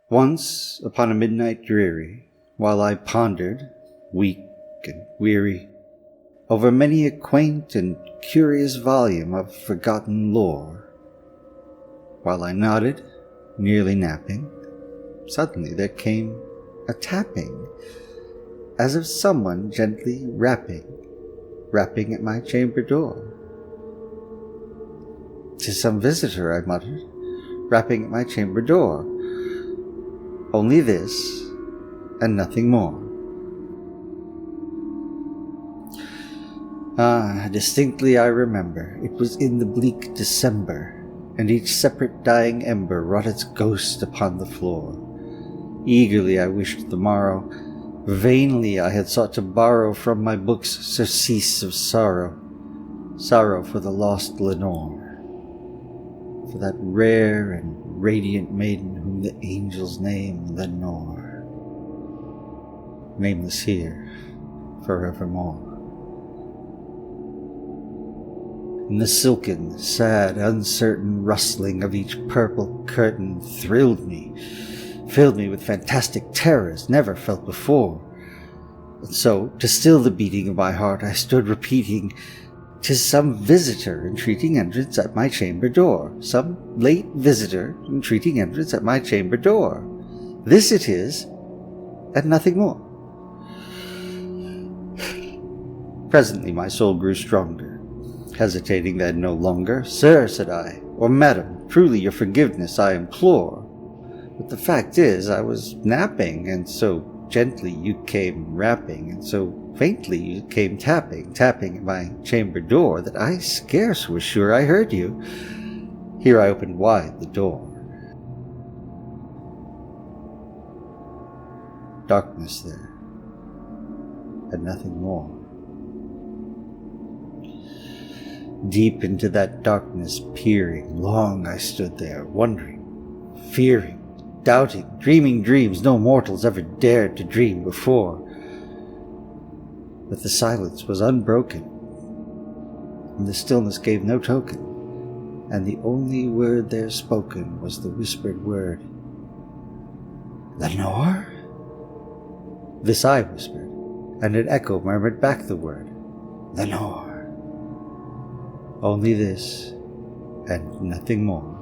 Once, upon a midnight dreary, while I pondered, weak and weary, over many a quaint and curious volume of forgotten lore, while I nodded, nearly napping, suddenly there came a tapping, as of someone gently rapping at my chamber door. "'Tis some visitor," I muttered, rapping at my chamber door. Only this, and nothing more. Distinctly I remember, it was in the bleak December, and each separate dying ember wrought its ghost upon the floor. Eagerly I wished the morrow, vainly I had sought to borrow from my books surcease of sorrow, sorrow for the lost Lenore, for that rare and radiant maiden whom the angels name Lenore, nameless here forevermore. And the silken, sad, uncertain rustling of each purple curtain thrilled me, filled me with fantastic terrors never felt before. And so, to still the beating of my heart, I stood repeating, "'Tis some visitor entreating entrance at my chamber door, some late visitor entreating entrance at my chamber door. This it is, and nothing more." Presently my soul grew stronger. Hesitating then no longer, "Sir," said I, "or madam, truly your forgiveness I implore. But the fact is, I was napping, and so gently you came rapping, and so faintly you came tapping at my chamber door, that I scarce was sure I heard you." Here I opened wide the door. Darkness there, and nothing more. Deep into that darkness peering, long I stood there, wondering, fearing, doubting, dreaming dreams no mortals ever dared to dream before. But the silence was unbroken, and the stillness gave no token, and the only word there spoken was the whispered word, "Lenore?" This I whispered, and an echo murmured back the word, "Lenore." Only this, and nothing more.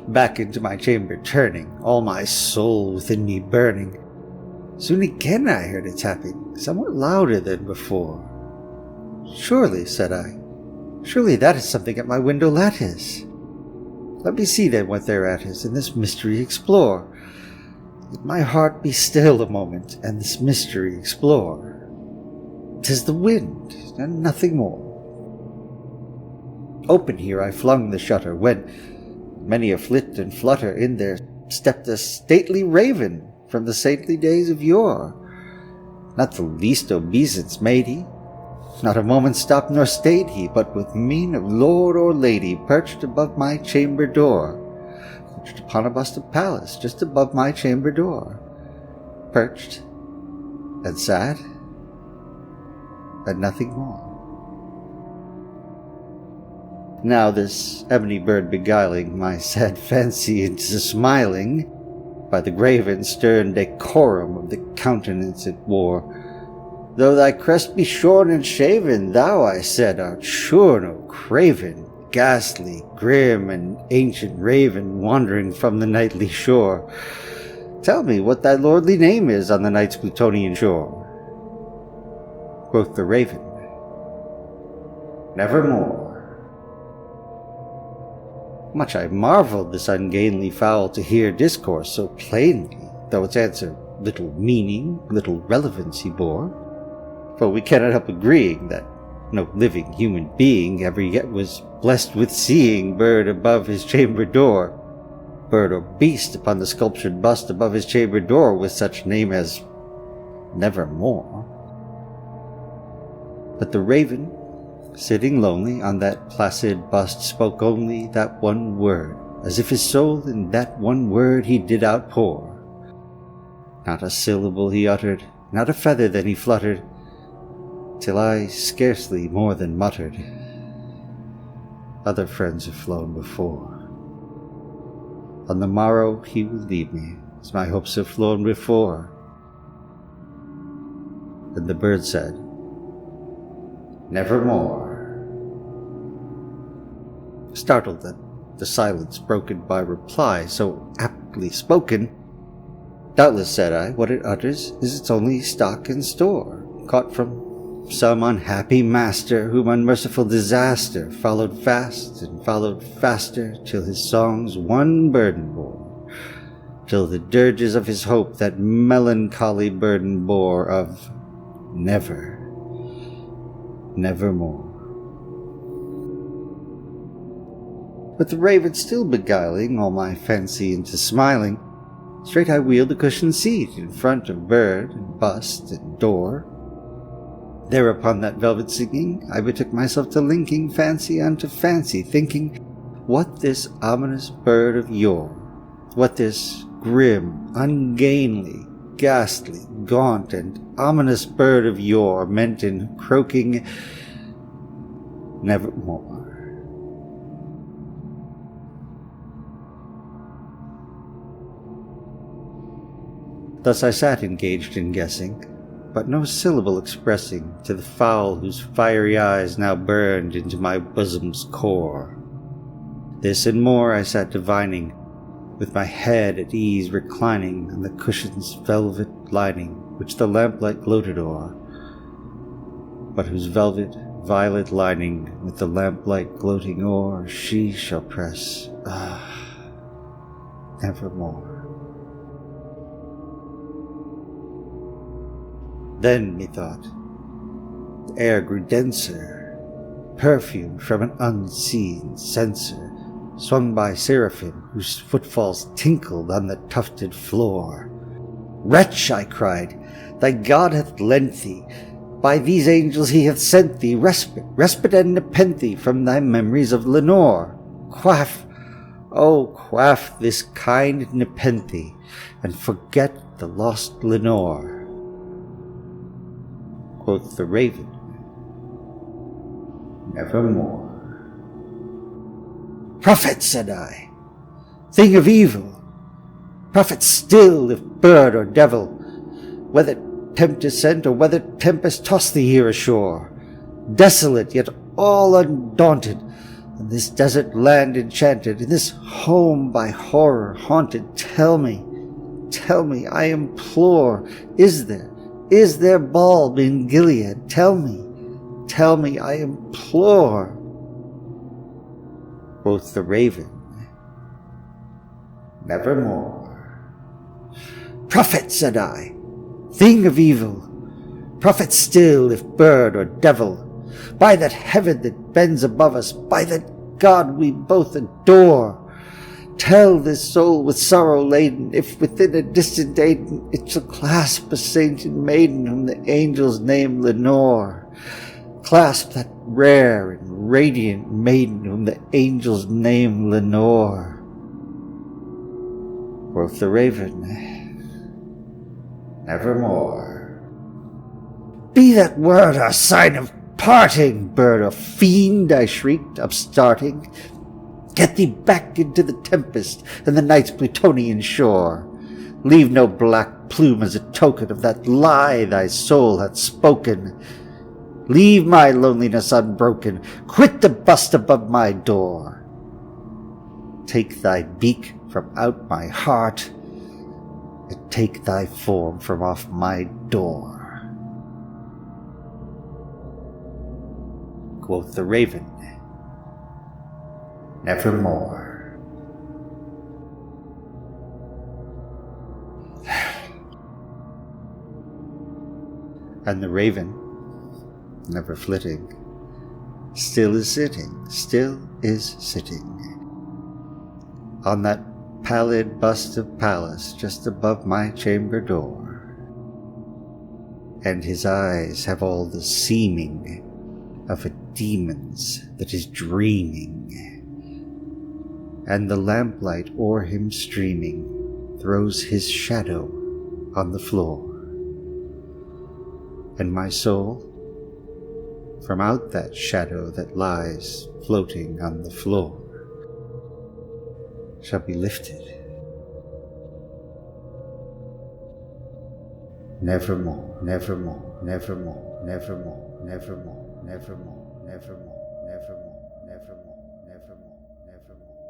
Back into my chamber turning, all my soul within me burning. Soon again I heard a tapping, somewhat louder than before. "Surely," said I, "surely that is something at my window lattice. Let me see then what thereat is, and this mystery explore. Let my heart be still a moment, and this mystery explore. 'Tis the wind, and nothing more." Open here I flung the shutter, when, many a flit and flutter, in there stepped a stately raven from the saintly days of yore. Not the least obeisance made he, not a moment stopped nor stayed he, but with mien of lord or lady perched above my chamber door, perched upon a bust of Pallas just above my chamber door, perched and sat, and nothing more. Now this ebony bird beguiling my sad fancy into smiling, by the grave and stern decorum of the countenance it wore, "Though thy crest be shorn and shaven, thou," I said, "art sure no craven, ghastly, grim, and ancient raven wandering from the nightly shore. Tell me what thy lordly name is on the night's Plutonian shore." Quoth the raven, "Nevermore." Much I marvelled this ungainly fowl to hear discourse so plainly, though its answer little meaning, little relevancy bore. For we cannot help agreeing that no living human being ever yet was blessed with seeing bird above his chamber door, bird or beast upon the sculptured bust above his chamber door with such name as Nevermore. But the raven, sitting lonely on that placid bust, spoke only that one word, as if his soul in that one word he did outpour. Not a syllable he uttered, not a feather then he fluttered, till I scarcely more than muttered, "Other friends have flown before. On the morrow he will leave me, as my hopes have flown before. Then the bird said, Nevermore. Startled at the silence broken by reply so aptly spoken, Doubtless, said I, what it utters is its only stock and store, caught from some unhappy master whom unmerciful disaster followed fast and followed faster, till his songs one burden bore, till the dirges of his hope that melancholy burden bore of never, nevermore. With the raven still beguiling all my fancy into smiling, straight I wheeled a cushioned seat in front of bird and bust and door. There upon that velvet singing I betook myself to linking fancy unto fancy, thinking what this ominous bird of yore, what this grim, ungainly, ghastly, gaunt, and ominous bird of yore meant in croaking nevermore. Thus I sat engaged in guessing, but no syllable expressing to the fowl whose fiery eyes now burned into my bosom's core. This and more I sat divining, with my head at ease reclining on the cushion's velvet lining, which the lamplight gloated o'er, but whose velvet violet lining with the lamplight gloating o'er she shall press, nevermore. Then, methought, the air grew denser, perfumed from an unseen censer, swung by seraphim whose footfalls tinkled on the tufted floor. Wretch, I cried, thy God hath lent thee, by these angels he hath sent thee respite and nepenthe from thy memories of Lenore. Quaff, oh, quaff this kind nepenthe, and forget the lost Lenore. Quoth the raven, nevermore. Prophet, said I, thing of evil, prophet still, if bird or devil, whether tempest sent or whether tempest toss thee here ashore, desolate yet all undaunted, in this desert land enchanted, in this home by horror haunted, tell me, I implore, is there balm in Gilead? Tell me, I implore. Quoth the raven, nevermore. Prophet, said I, thing of evil, prophet still, if bird or devil, by that heaven that bends above us, by that God we both adore, tell this soul with sorrow laden, if within a distant Aden it shall clasp a sainted maiden whom the angels name Lenore. Clasp that rare and radiant maiden whom the angels name Lenore. Quoth the raven, nevermore. Be that word our sign of parting, bird or fiend, I shrieked, upstarting. Get thee back into the tempest and the night's Plutonian shore. Leave no black plume as a token of that lie thy soul hath spoken. Leave my loneliness unbroken. Quit the bust above my door. Take thy beak from out my heart, and take thy form from off my door. Quoth the raven, nevermore. And the raven, never flitting, still is sitting on that pallid bust of Pallas just above my chamber door, and his eyes have all the seeming of a demon's that is dreaming, and the lamplight o'er him streaming throws his shadow on the floor, and my soul from out that shadow that lies floating on the floor shall be lifted nevermore, nevermore, nevermore, nevermore, nevermore, nevermore, nevermore, nevermore, nevermore, nevermore, nevermore.